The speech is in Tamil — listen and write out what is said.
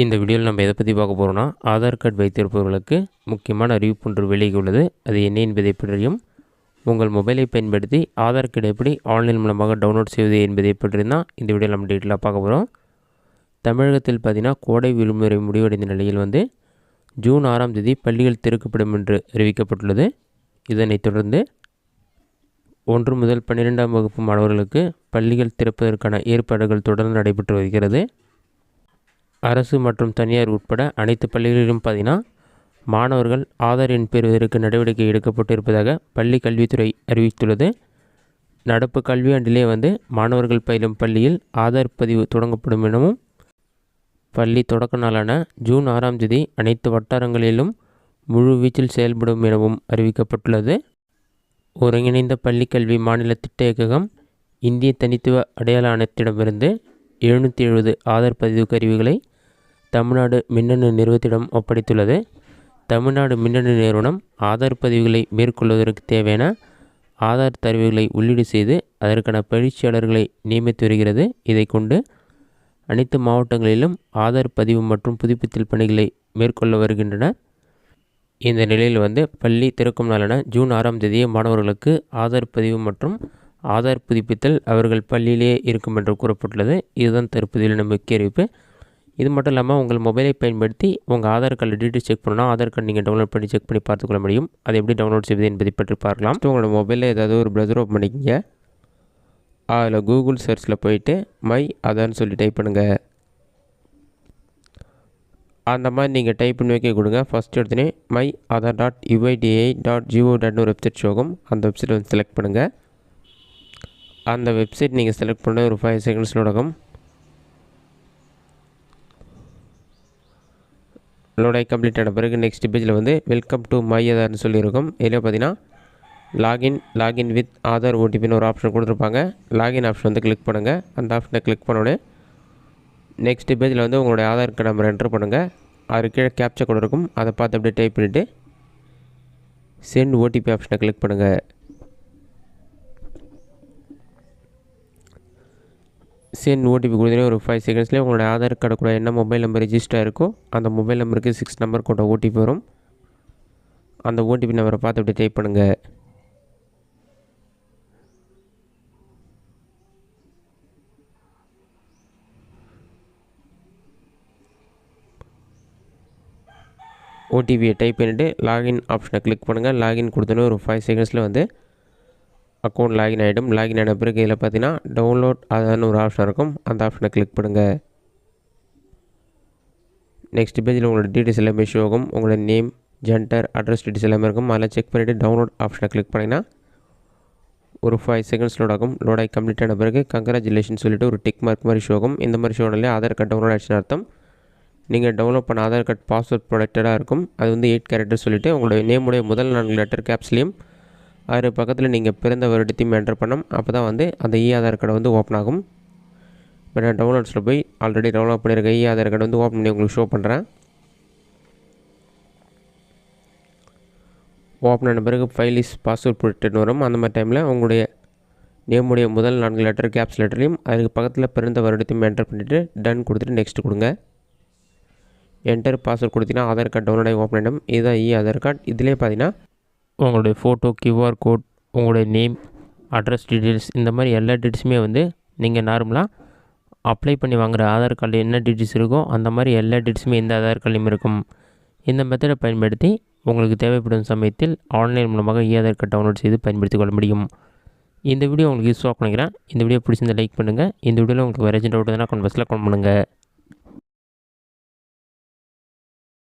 இந்த வீடியோவில் நம்ம எதை பற்றி பார்க்க போகிறோம்னா, ஆதார் கார்டு வைத்திருப்பவர்களுக்கு முக்கியமான அறிவிப்பு ஒன்று வெளியே உள்ளது. அது என்ன என்பதை பற்றியும், உங்கள் மொபைலை பயன்படுத்தி ஆதார் கார்டு எப்படி ஆன்லைன் மூலமாக டவுன்லோட் செய்வது என்பதை பற்றியும் தான் இந்த வீடியோவில் நம்ம டீட்டெயிலாக பார்க்க போகிறோம். தமிழகத்தில் பார்த்திங்கன்னா கோடை விடுமுறை முடிவடைந்த நிலையில் ஜூன் 6ஆம் தேதி பள்ளிகள் திறக்கப்படும் என்று அறிவிக்கப்பட்டுள்ளது. இதனைத் தொடர்ந்து 1 முதல் 12ஆம் வகுப்பு மாணவர்களுக்கு பள்ளிகள் திறப்பதற்கான ஏற்பாடுகள் தொடர்ந்து நடைபெற்று வருகிறது. அரசு மற்றும் தனியார் உட்பட அனைத்து பள்ளிகளிலும் பார்த்திங்கன்னா மாணவர்கள் ஆதார் எண் பெறுவதற்கு நடவடிக்கை எடுக்கப்பட்டு இருப்பதாக பள்ளி கல்வித்துறை அறிவித்துள்ளது. நடப்பு கல்வியாண்டிலே மாணவர்கள் பயிலும் பள்ளியில் ஆதார் பதிவு தொடங்கப்படும் எனவும், பள்ளி தொடக்க நாளான ஜூன் 6ஆம் தேதி அனைத்து வட்டாரங்களிலும் முழு வீச்சில் செயல்படும் எனவும் அறிவிக்கப்பட்டுள்ளது. ஒருங்கிணைந்த பள்ளிக்கல்வி மாநில திட்ட இயக்ககம் இந்திய தனித்துவ அடையாள ஆணையத்திடமிருந்து 770 ஆதார் பதிவு கருவிகளை தமிழ்நாடு மின்னணு நிறுவனத்திடம் ஒப்படைத்துள்ளது. தமிழ்நாடு மின்னணு நிறுவனம் ஆதார் பதிவுகளை மேற்கொள்வதற்கு தேவையான ஆதார் தரவுகளை உள்ளீடு செய்து அதற்கான பயிற்சியாளர்களை நியமித்து வருகிறது. இதை கொண்டு அனைத்து மாவட்டங்களிலும் ஆதார் பதிவு மற்றும் புதுப்பித்தல் பணிகளை மேற்கொள்ள வருகின்றனர். இந்த நிலையில் பள்ளி திறக்கும் நாளான ஜூன் 6ஆம் தேதியே மாணவர்களுக்கு ஆதார் பதிவு மற்றும் ஆதார் புதுப்பித்தல் அவர்கள் பள்ளியிலேயே இருக்கும் என்று கூறப்பட்டுள்ளது. இதுதான் தற்போதைய முக்கிய அறிவிப்பு. இது மட்டும் இல்லாமல் உங்கள் மொபைலை பயன்படுத்தி உங்கள் ஆதார் கார்டு டீட்டெயில்ஸ் செக் பண்ணணும்னா ஆதார் கார்டு நீங்கள் டவுன்லோட் பண்ணி செக் பண்ணி பார்த்துக்கொள்ள முடியும். அதை எப்படி டவுன்லோட் செய்வது என்பதை பற்றி பார்க்கலாம். உங்களோட மொபைலில் ஏதாவது ஒரு ப்ரௌசர் ஓப்பன் பண்ணிக்கிங்க. அதில் கூகுள் சர்ச்சில் போயிட்டு மை ஆதார்னு சொல்லி டைப் பண்ணுங்கள். அந்த மாதிரி நீங்கள் டைப் பண்ணி வைக்க கொடுங்க. ஃபஸ்ட்டு எடுத்துனே மை aadhar.uidi.gov.in ஒரு வெப்சைட் ஷோகும். அந்த வெப்சைட் செலக்ட் பண்ணுங்கள். அந்த வெப்சைட் நீங்கள் செலக்ட் பண்ண ஒரு 5 செகண்ட்ஸில் நடக்கும். லோட் ஆகி கம்ப்ளீட் ஆன பிறகு நெக்ஸ்ட் பேஜில் வெல்கம் டு மை ஆதார்னு சொல்லியிருக்கும். இதில் பார்த்தீங்கன்னா லாகின் வித் ஆதார் ஓடிபின்னு ஒரு ஆப்ஷன் கொடுத்துருப்பாங்க. லாகின் ஆப்ஷன் கிளிக் பண்ணுங்கள். அந்த ஆப்ஷனை கிளிக் பண்ணோடனே நெக்ஸ்ட் பேஜில் உங்களுடைய ஆதார் கார்டு நம்பர் என்ட்ரு பண்ணுங்கள். அது கீழே கேப்சா கோடு இருக்கும். அதை பார்த்து அப்படியே டைப் பண்ணிவிட்டு சென்ட் ஓடிபி ஆப்ஷனை கிளிக் பண்ணுங்கள். சென்ட் ஓடிபி கொடுத்தீங்கன்னா ஒரு 5 செகண்ட்ஸ்லேயே உங்களுடைய ஆதார் கார்டு கூட என்ன மொபைல் நம்பர் ரிஜிஸ்டர் இருக்கோ அந்த மொபைல் நம்பருக்கு 6 நம்பர் கொண்ட ஓடிபி வரும். அந்த ஓடிபி நம்பரை பார்த்து அப்படியே டைப் பண்ணுங்கள். ஓடிபியை டைப் பண்ணிவிட்டு லாகின் ஆப்ஷனை கிளிக் பண்ணுங்கள். லாகின் கொடுத்தோன்னே ஒரு 5 செகண்ட்ஸில் அக்கௌண்ட் லாகின் ஆகிடும். லாகின் ஆன பிறகு இதில் பார்த்தீங்கன்னா டவுன்லோட் ஆதார்னு ஒரு ஆப்ஷன் இருக்கும். அந்த ஆப்ஷனை கிளிக் பண்ணுங்கள். நெக்ஸ்ட் பேஜில் உங்களோட டீட்டெயில்ஸ் எல்லாமே ஷோ ஆகும். உங்களோட நேம், ஜெண்டர், அட்ரஸ் டீட்டெயில்ஸ் எல்லாமே இருக்கும். அதில் செக் பண்ணிவிட்டு டவுன்லோட் ஆப்ஷனை கிளிக் பண்ணிங்கன்னா ஒரு 5 செகண்ட்ஸ் லோட் ஆகும். லோட் ஆகி கம்ப்ளீட் ஆன பிறகு கங்க்ராச்சுலேஷன் சொல்லிவிட்டு ஒரு டிக் மார்க் மாதிரி ஷோ ஆகும். இந்த மாதிரி ஷோ ஆனாலே ஆதார் கார்டு டவுன்லோட் ஆகிடுச்சுன்னு அர்த்தம். நீங்கள் டவுன்லோட் பண்ண ஆதார் கார்டு பாஸ்வேர்ட் ப்ரொடெக்டடாக இருக்கும். அது 8 கேரக்டர் சொல்லிவிட்டு உங்களுடைய நேமுடைய முதல் 4 லெட்டர் கேப்ஸ்லேயும் அது பக்கத்தில் நீங்கள் பிறந்த வருடத்தையும் என்டர் பண்ணோம். அப்போ தான் அந்த ஆதார் கார்டு ஓப்பன் ஆகும். இப்போ நான் டவுன்லோட்ஸில் போய் ஆல்ரெடி டவுன்லோட் பண்ணியிருக்க ஆதார் கார்டு ஓப்பன் பண்ணி உங்களுக்கு ஷோ பண்ணுறேன். ஓப்பன் ஆன பிறகு ஃபைல் இஸ் பாஸ்வேர்ட் ப்ரொடெக்டட்னு வரும். அந்த மாதிரி டைமில் உங்களுடைய நேமுடைய முதல் 4 லெட்டர் கேப்ஸ் லெட்டர்லையும் அதுக்கு பக்கத்தில் பிறந்த வருடத்தையும் என்டர் பண்ணிவிட்டு டன் கொடுத்துட்டு நெக்ஸ்ட் கொடுங்க. என்டர் பாஸ்வேர்ட் கொடுத்தீங்கன்னா ஆதார் கார்டு டவுன்லோட் ஆகி ஓப்பன் ஆகிடும். இதுதான் ஆதார் கார்டு. இதிலே பார்த்தீங்கன்னா உங்களுடைய ஃபோட்டோ, QR கோட், உங்களுடைய நேம், அட்ரஸ் டீட்டெயில்ஸ் இந்த மாதிரி எல்லா டீட்டெயில்ஸுமே நீங்கள் நார்மலாக அப்ளை பண்ணி வாங்குகிற ஆதார் கார்டில் என்ன டீட்டெயில்ஸ் இருக்கோ அந்த மாதிரி எல்லா டீட்டெயில்ஸுமே இந்த ஆதார் கார்டுலையும் இருக்கும். இந்த மெத்தடை பயன்படுத்தி உங்களுக்கு தேவைப்படும் சமயத்தில் ஆன்லைன் மூலமாக ஆதார் கார்டு டவுன்லோட் செய்து பயன்படுத்திக் கொள்ள முடியும். இந்த வீடியோ உங்களுக்கு யூஸ்ஃபுல்லாக நினைக்கிறேன். இந்த வீடியோ பிடிச்சிருந்தால் லைக் பண்ணுங்கள். இந்த வீடியோவில் உங்களுக்கு வேறு டவுட் எதுனா கமெண்ட் பாக்ஸில் கமெண்ட் பண்ணுங்கள்.